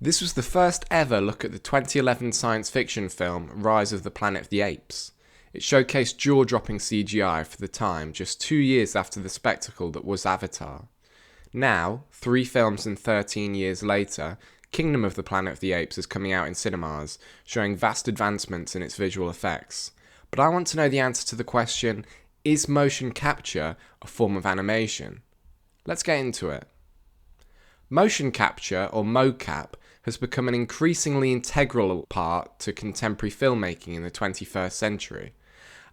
This was the first ever look at the 2011 science fiction film Rise of the Planet of the Apes. It showcased jaw-dropping CGI for the time, just 2 years after the spectacle that was Avatar. Now, 3 films and 13 years later, Kingdom of the Planet of the Apes is coming out in cinemas, showing vast advancements in its visual effects. But I want to know the answer to the question, is motion capture a form of animation? Let's get into it. Motion capture, or mocap, has become an increasingly integral part to contemporary filmmaking in the 21st century,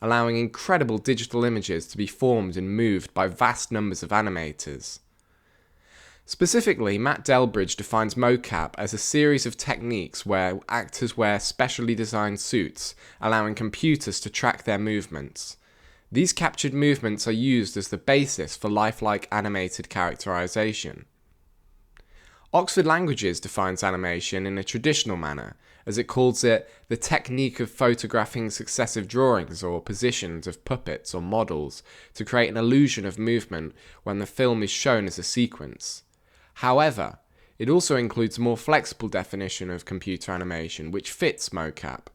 allowing incredible digital images to be formed and moved by vast numbers of animators. Specifically, Matt Delbridge defines mocap as a series of techniques where actors wear specially designed suits, allowing computers to track their movements. These captured movements are used as the basis for lifelike animated characterization. Oxford Languages defines animation in a traditional manner, as it calls it the technique of photographing successive drawings or positions of puppets or models to create an illusion of movement when the film is shown as a sequence. However, it also includes a more flexible definition of computer animation, which fits mocap.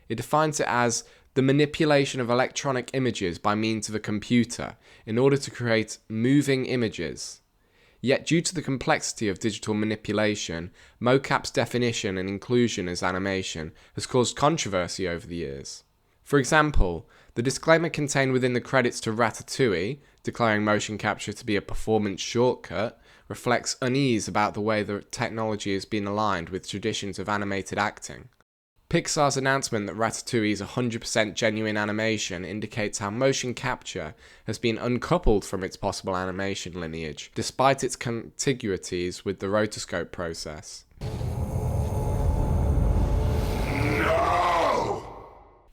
It defines it as the manipulation of electronic images by means of a computer in order to create moving images. Yet due to the complexity of digital manipulation, mocap's definition and inclusion as animation has caused controversy over the years. For example, the disclaimer contained within the credits to Ratatouille, declaring motion capture to be a performance shortcut, reflects unease about the way the technology has been aligned with traditions of animated acting. Pixar's announcement that Ratatouille is 100% genuine animation indicates how motion capture has been uncoupled from its possible animation lineage, despite its contiguities with the rotoscope process.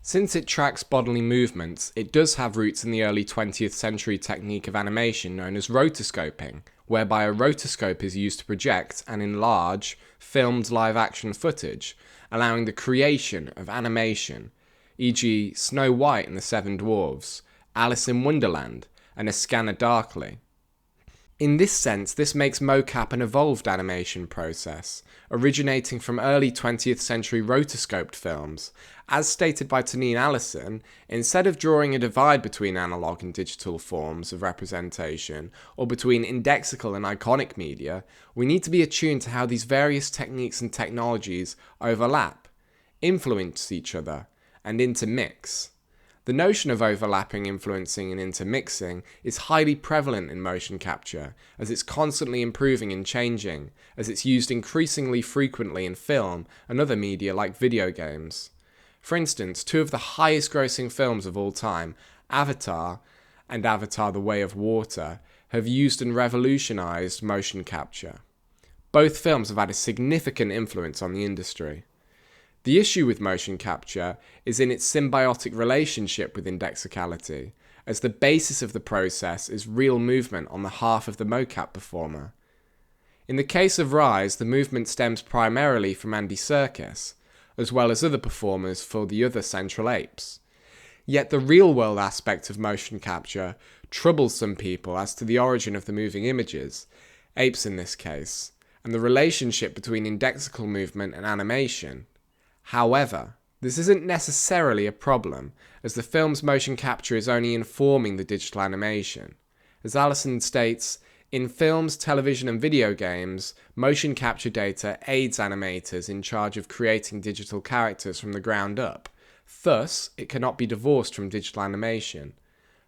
Since it tracks bodily movements, it does have roots in the early 20th century technique of animation known as rotoscoping, whereby a rotoscope is used to project and enlarge filmed live-action footage, allowing the creation of animation, e.g. Snow White and the Seven Dwarfs, Alice in Wonderland, and A Scanner Darkly. In this sense, this makes mocap an evolved animation process, originating from early 20th century rotoscoped films. As stated by Tanine Allison, instead of drawing a divide between analog and digital forms of representation, or between indexical and iconic media, we need to be attuned to how these various techniques and technologies overlap, influence each other, and intermix. The notion of overlapping, influencing, and intermixing is highly prevalent in motion capture, as it's constantly improving and changing, as it's used increasingly frequently in film and other media like video games. For instance, 2 of the highest grossing films of all time, Avatar and Avatar: The Way of Water, have used and revolutionized motion capture. Both films have had a significant influence on the industry. The issue with motion capture is in its symbiotic relationship with indexicality, as the basis of the process is real movement on the half of the mocap performer. In the case of Rise, the movement stems primarily from Andy Serkis, as well as other performers for the other Central Apes. Yet the real-world aspect of motion capture troubles some people as to the origin of the moving images, apes in this case, and the relationship between indexical movement and animation. However, this isn't necessarily a problem, as the film's motion capture is only informing the digital animation. As Allison states, in films, television and video games, motion capture data aids animators in charge of creating digital characters from the ground up. Thus, it cannot be divorced from digital animation.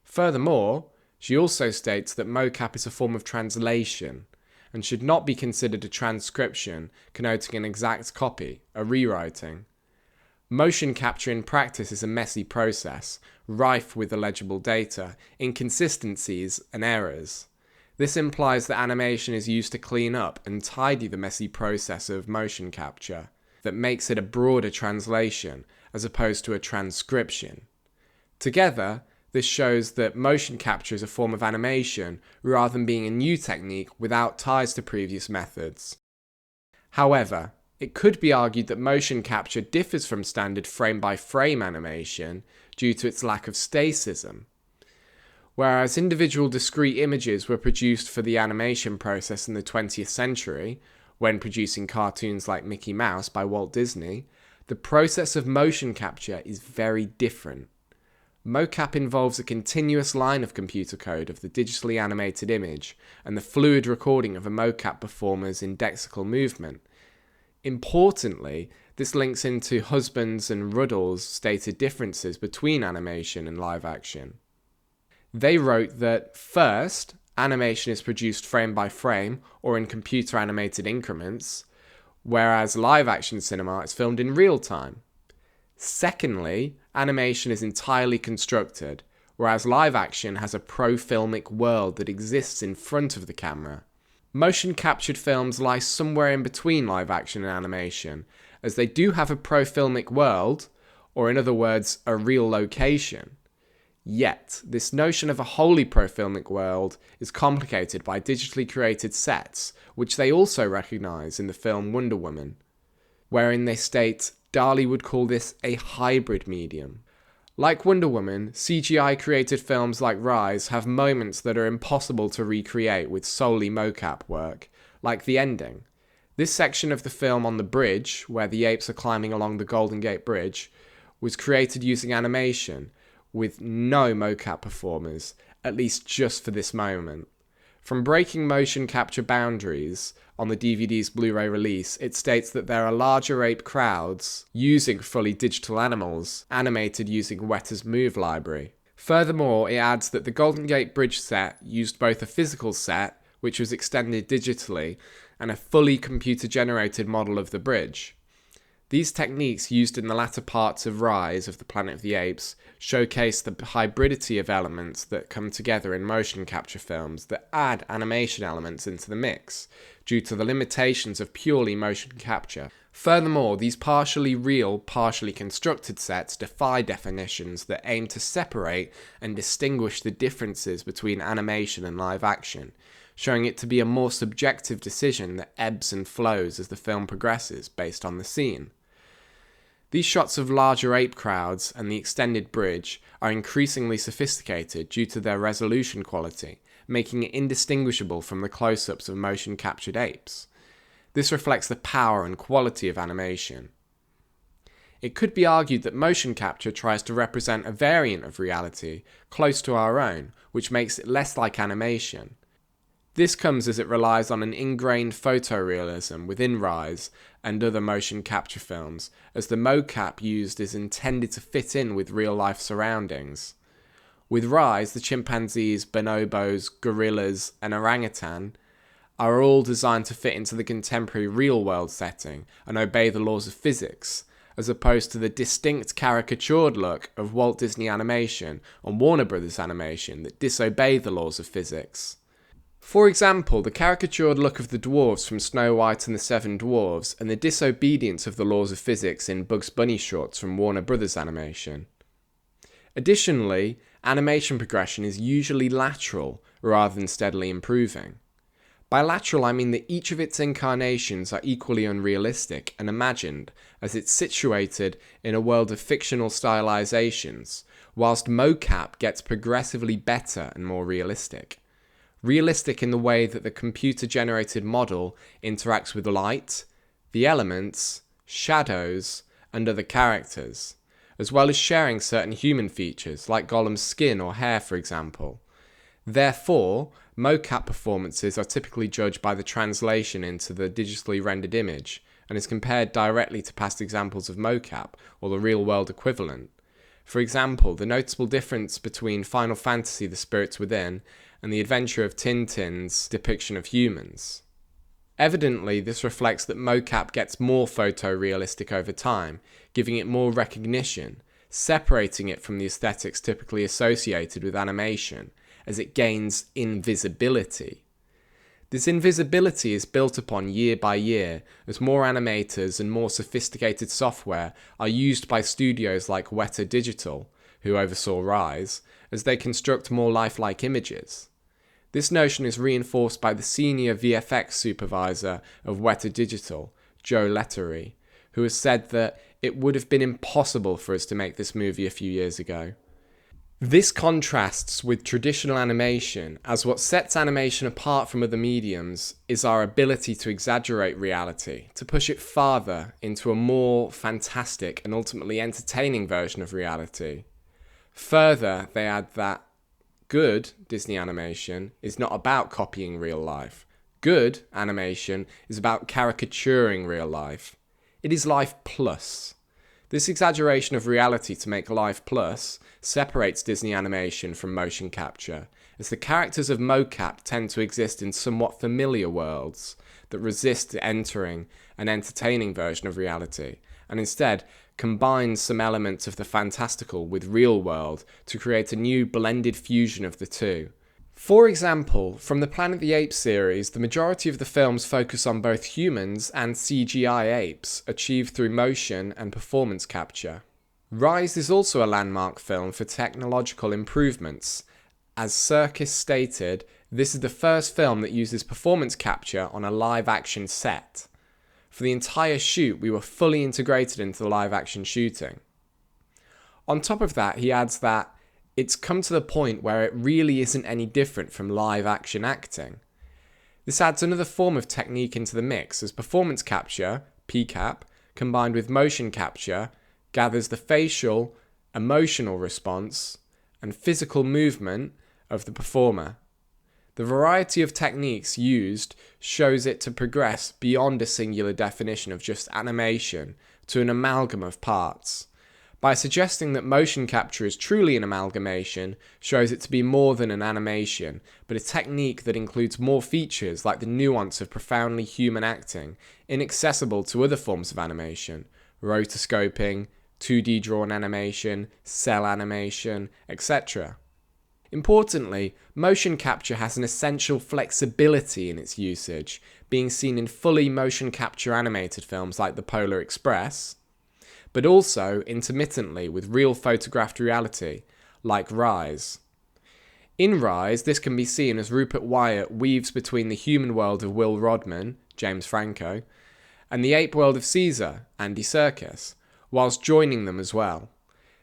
Furthermore, she also states that mocap is a form of translation, and should not be considered a transcription connoting an exact copy, a rewriting. Motion capture in practice is a messy process, rife with illegible data, inconsistencies, and errors. This implies that animation is used to clean up and tidy the messy process of motion capture, that makes it a broader translation, as opposed to a transcription. Together, this shows that motion capture is a form of animation, rather than being a new technique without ties to previous methods. However, it could be argued that motion capture differs from standard frame-by-frame animation due to its lack of stasis. Whereas individual discrete images were produced for the animation process in the 20th century, when producing cartoons like Mickey Mouse by Walt Disney, the process of motion capture is very different. Mocap involves a continuous line of computer code of the digitally animated image and the fluid recording of a mocap performer's indexical movement. Importantly, this links into Husband's and Ruddle's stated differences between animation and live action. They wrote that, first, animation is produced frame by frame or in computer animated increments, whereas live action cinema is filmed in real time. Secondly, animation is entirely constructed, whereas live action has a pro-filmic world that exists in front of the camera. Motion captured films lie somewhere in between live action and animation, as they do have a pro-filmic world, or in other words, a real location. Yet, this notion of a wholly pro-filmic world is complicated by digitally created sets, which they also recognise in the film Wonder Woman, wherein they state Dali would call this a hybrid medium. Like Wonder Woman, CGI-created films like Rise have moments that are impossible to recreate with solely mocap work, like the ending. This section of the film on the bridge, where the apes are climbing along the Golden Gate Bridge, was created using animation, with no mocap performers, at least just for this moment. From breaking motion capture boundaries on the DVD's Blu-ray release, it states that there are larger ape crowds using fully digital animals, animated using Weta's Move library. Furthermore, it adds that the Golden Gate Bridge set used both a physical set, which was extended digitally, and a fully computer-generated model of the bridge. These techniques used in the latter parts of Rise of the Planet of the Apes showcase the hybridity of elements that come together in motion capture films that add animation elements into the mix, due to the limitations of purely motion capture. Furthermore, these partially real, partially constructed sets defy definitions that aim to separate and distinguish the differences between animation and live action, showing it to be a more subjective decision that ebbs and flows as the film progresses based on the scene. These shots of larger ape crowds and the extended bridge are increasingly sophisticated due to their resolution quality, making it indistinguishable from the close-ups of motion-captured apes. This reflects the power and quality of animation. It could be argued that motion capture tries to represent a variant of reality close to our own, which makes it less like animation. This comes as it relies on an ingrained photorealism within Rise and other motion capture films, as the mocap used is intended to fit in with real-life surroundings. With Rise, the chimpanzees, bonobos, gorillas, and orangutan are all designed to fit into the contemporary real-world setting and obey the laws of physics, as opposed to the distinct caricatured look of Walt Disney Animation and Warner Brothers Animation that disobey the laws of physics. For example, the caricatured look of the dwarves from Snow White and the Seven Dwarfs, and the disobedience of the laws of physics in Bugs Bunny shorts from Warner Brothers Animation. Additionally, animation progression is usually lateral rather than steadily improving. By lateral, I mean that each of its incarnations are equally unrealistic and imagined, as it's situated in a world of fictional stylizations, whilst mocap gets progressively better and more realistic. Realistic in the way that the computer-generated model interacts with light, the elements, shadows, and other characters, as well as sharing certain human features, like Gollum's skin or hair, for example. Therefore, mocap performances are typically judged by the translation into the digitally rendered image, and is compared directly to past examples of mocap, or the real-world equivalent. For example, the noticeable difference between Final Fantasy: The Spirits Within and the adventure of Tintin's depiction of humans. Evidently, this reflects that mocap gets more photorealistic over time, giving it more recognition, separating it from the aesthetics typically associated with animation, as it gains invisibility. This invisibility is built upon year by year as more animators and more sophisticated software are used by studios like Weta Digital, who oversaw Rise, as they construct more lifelike images. This notion is reinforced by the senior VFX supervisor of Weta Digital, Joe Lettery, who has said that it would have been impossible for us to make this movie a few years ago. This contrasts with traditional animation, as what sets animation apart from other mediums is our ability to exaggerate reality, to push it farther into a more fantastic and ultimately entertaining version of reality. Further, they add that good Disney animation is not about copying real life. Good animation is about caricaturing real life. It is life plus. This exaggeration of reality to make life plus separates Disney animation from motion capture, as the characters of mocap tend to exist in somewhat familiar worlds that resist entering an entertaining version of reality, and instead combines some elements of the fantastical with real world to create a new blended fusion of the two. For example, from the Planet of the Apes series, the majority of the films focus on both humans and CGI apes, achieved through motion and performance capture. Rise is also a landmark film for technological improvements. As Serkis stated, this is the first film that uses performance capture on a live-action set. For the entire shoot, we were fully integrated into the live-action shooting. On top of that, he adds that it's come to the point where it really isn't any different from live-action acting. This adds another form of technique into the mix, as performance capture, PCAP, combined with motion capture, gathers the facial, emotional response, and physical movement of the performer. The variety of techniques used shows it to progress beyond a singular definition of just animation to an amalgam of parts. By suggesting that motion capture is truly an amalgamation, shows it to be more than an animation, but a technique that includes more features like the nuance of profoundly human acting, inaccessible to other forms of animation, rotoscoping, 2D drawn animation, cell animation, etc. Importantly, motion capture has an essential flexibility in its usage, being seen in fully motion capture animated films like The Polar Express, but also intermittently with real photographed reality, like Rise. In Rise, this can be seen as Rupert Wyatt weaves between the human world of Will Rodman, James Franco, and the ape world of Caesar, Andy Serkis, whilst joining them as well.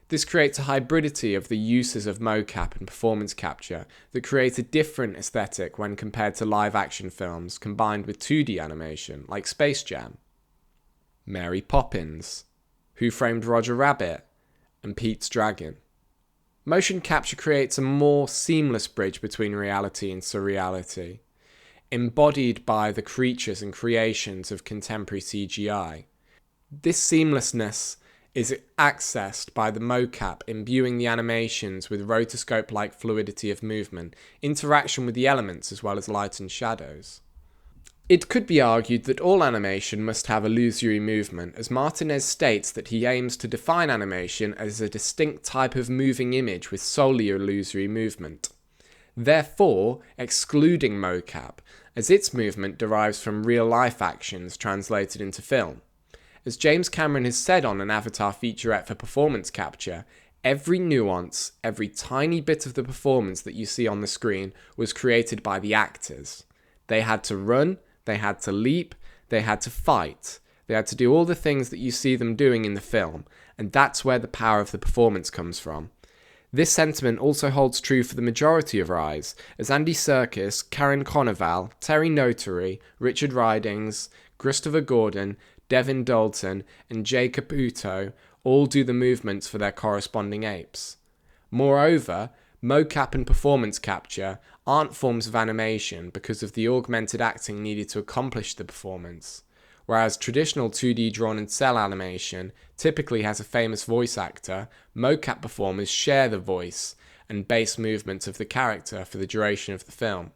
This creates a hybridity of the uses of mocap and performance capture that create a different aesthetic when compared to live-action films combined with 2D animation, like Space Jam, Mary Poppins, Who Framed Roger Rabbit, and Pete's Dragon. Motion capture creates a more seamless bridge between reality and surreality, embodied by the creatures and creations of contemporary CGI. This seamlessness is accessed by the mocap imbuing the animations with rotoscope-like fluidity of movement, interaction with the elements as well as light and shadows. It could be argued that all animation must have illusory movement, as Martinez states that he aims to define animation as a distinct type of moving image with solely illusory movement, therefore excluding mocap, as its movement derives from real-life actions translated into film. As James Cameron has said on an Avatar featurette for performance capture, every nuance, every tiny bit of the performance that you see on the screen was created by the actors. They had to run, they had to leap, they had to fight, they had to do all the things that you see them doing in the film, and that's where the power of the performance comes from. This sentiment also holds true for the majority of Rise, as Andy Serkis, Karen Conoval, Terry Notary, Richard Ridings, Christopher Gordon, Devin Dalton, and Jay Caputo all do the movements for their corresponding apes. Moreover, mocap and performance capture aren't forms of animation because of the augmented acting needed to accomplish the performance, whereas traditional 2D drawn and cell animation typically has a famous voice actor. Mocap performers share the voice and base movements of the character for the duration of the film.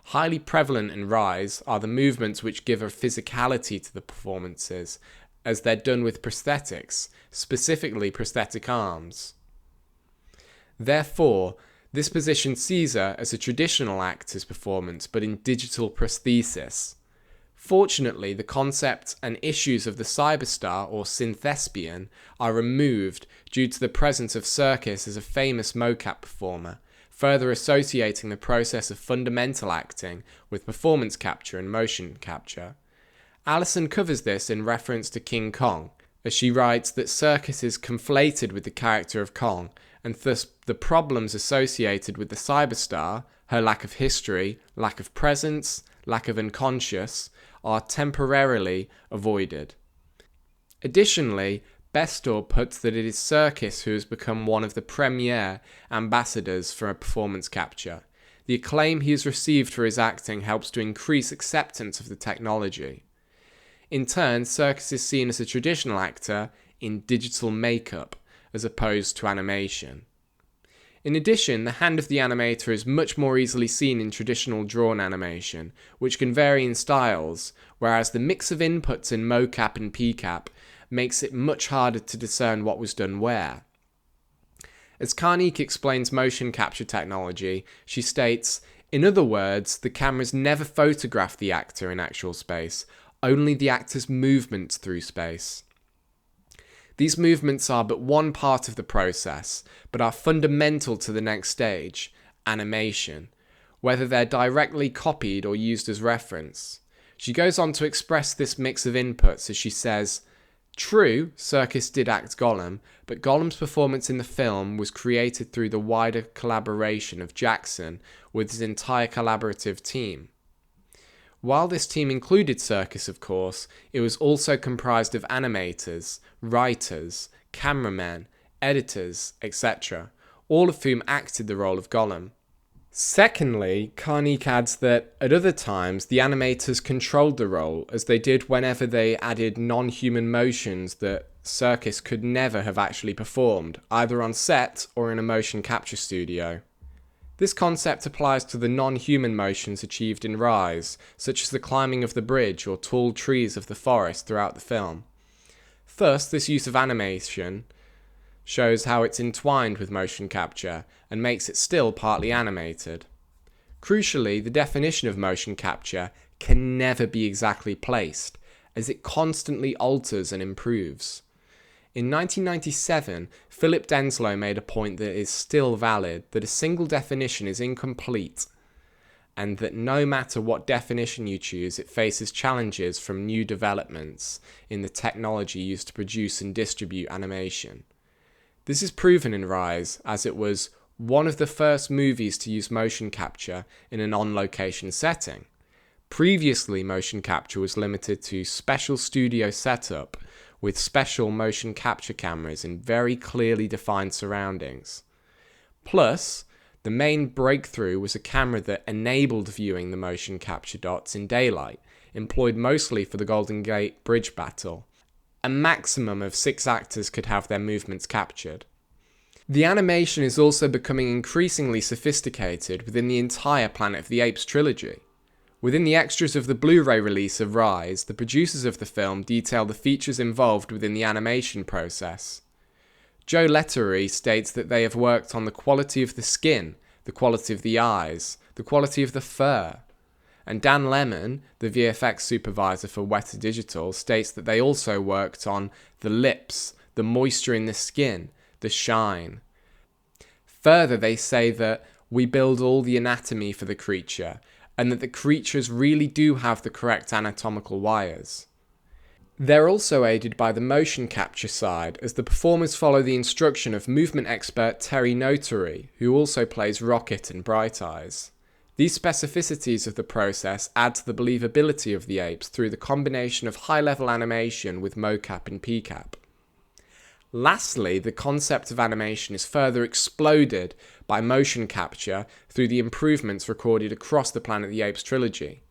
Highly prevalent in Rise are the movements which give a physicality to the performances, as they're done with prosthetics, specifically prosthetic arms. Therefore, this positions Caesar as a traditional actor's performance, but in digital prosthesis. Fortunately, the concept and issues of the cyberstar or synthespian are removed due to the presence of Serkis as a famous mocap performer, further associating the process of fundamental acting with performance capture and motion capture. Allison covers this in reference to King Kong, as she writes that Circus is conflated with the character of Kong, and thus the problems associated with the cyberstar, her lack of history, lack of presence, lack of unconscious, are temporarily avoided. Additionally, Bestor puts that it is Circus who has become one of the premier ambassadors for performance capture. The acclaim he has received for his acting helps to increase acceptance of the technology. In turn, Circus is seen as a traditional actor in digital makeup, as opposed to animation. In addition, the hand of the animator is much more easily seen in traditional drawn animation, which can vary in styles, whereas the mix of inputs in mocap and pcap makes it much harder to discern what was done where. As Karnik explains motion capture technology, she states, "In other words, the cameras never photograph the actor in actual space, only the actor's movements through space. These movements are but one part of the process, but are fundamental to the next stage, animation, whether they're directly copied or used as reference." She goes on to express this mix of inputs as she says, "True, Circus did act Gollum, but Gollum's performance in the film was created through the wider collaboration of Jackson with his entire collaborative team. While this team included Circus, of course, it was also comprised of animators, writers, cameramen, editors, etc., all of whom acted the role of Gollum." Secondly, Karnik adds that at other times the animators controlled the role, as they did whenever they added non-human motions that Circus could never have actually performed, either on set or in a motion capture studio. This concept applies to the non-human motions achieved in Rise, such as the climbing of the bridge or tall trees of the forest throughout the film. Thus, this use of animation shows how it's entwined with motion capture and makes it still partly animated. Crucially, the definition of motion capture can never be exactly placed, as it constantly alters and improves. In 1997, Philip Denslow made a point that is still valid, that a single definition is incomplete, and that no matter what definition you choose, it faces challenges from new developments in the technology used to produce and distribute animation. This is proven in Rise, as it was one of the first movies to use motion capture in an on-location setting. Previously, motion capture was limited to special studio setup with special motion capture cameras in very clearly defined surroundings. Plus, the main breakthrough was a camera that enabled viewing the motion capture dots in daylight, employed mostly for the Golden Gate Bridge battle. A maximum of 6 actors could have their movements captured. The animation is also becoming increasingly sophisticated within the entire Planet of the Apes trilogy. Within the extras of the Blu-ray release of Rise, the producers of the film detail the features involved within the animation process. Joe Lettery states that they have worked on the quality of the skin, the quality of the eyes, the quality of the fur. And Dan Lemon, the VFX supervisor for Weta Digital, states that they also worked on the lips, the moisture in the skin, the shine. Further, they say that we build all the anatomy for the creature, and that the creatures really do have the correct anatomical wires. They're also aided by the motion capture side, as the performers follow the instruction of movement expert Terry Notary, who also plays Rocket in Bright Eyes. These specificities of the process add to the believability of the apes through the combination of high-level animation with mocap and pcap. Lastly, the concept of animation is further exploded by motion capture through the improvements recorded across the Planet of the Apes trilogy.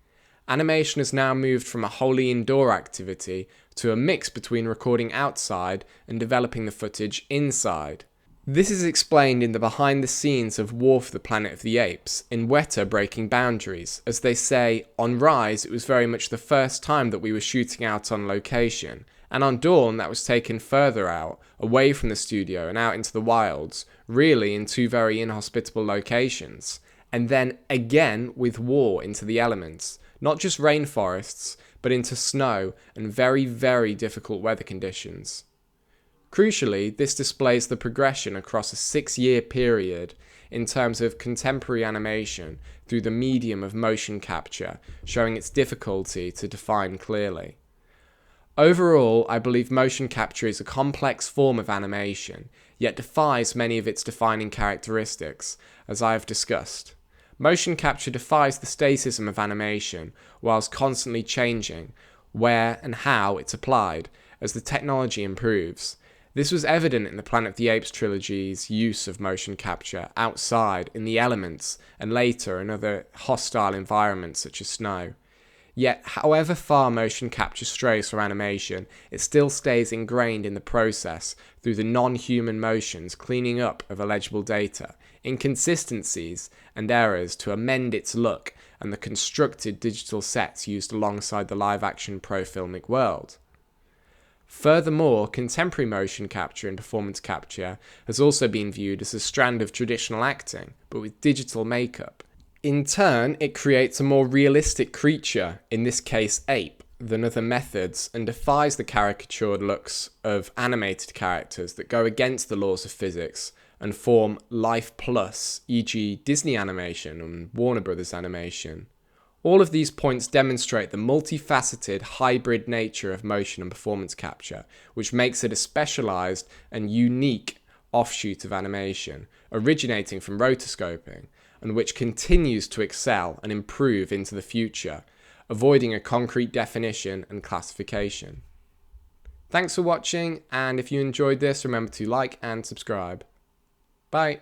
Animation has now moved from a wholly indoor activity to a mix between recording outside and developing the footage inside. This is explained in the behind the scenes of Wharf the Planet of the Apes, in Weta Breaking Boundaries, as they say, on Rise it was very much the first time that we were shooting out on location, and on Dawn that was taken further out, away from the studio and out into the wilds, really in 2 very inhospitable locations, and then again with War into the elements, not just rainforests, but into snow and very, very difficult weather conditions. Crucially, this displays the progression across a 6-year period in terms of contemporary animation through the medium of motion capture, showing its difficulty to define clearly. Overall, I believe motion capture is a complex form of animation, yet defies many of its defining characteristics, as I have discussed. Motion capture defies the statism of animation, whilst constantly changing where and how it's applied as the technology improves. This was evident in the Planet of the Apes trilogy's use of motion capture outside, in the elements, and later in other hostile environments such as snow. Yet, however far motion capture strays from animation, it still stays ingrained in the process through the non-human motions cleaning up of illegible data, inconsistencies, and errors to amend its look and the constructed digital sets used alongside the live-action pro-filmic world. Furthermore, contemporary motion capture and performance capture has also been viewed as a strand of traditional acting, but with digital makeup. In turn, it creates a more realistic creature, in this case ape, than other methods, and defies the caricatured looks of animated characters that go against the laws of physics and form life plus, e.g. Disney animation and Warner Brothers animation. All of these points demonstrate the multifaceted, hybrid nature of motion and performance capture, which makes it a specialized and unique offshoot of animation, originating from rotoscoping, and which continues to excel and improve into the future, avoiding a concrete definition and classification. Thanks for watching, and if you enjoyed this, remember to like and subscribe. Bye!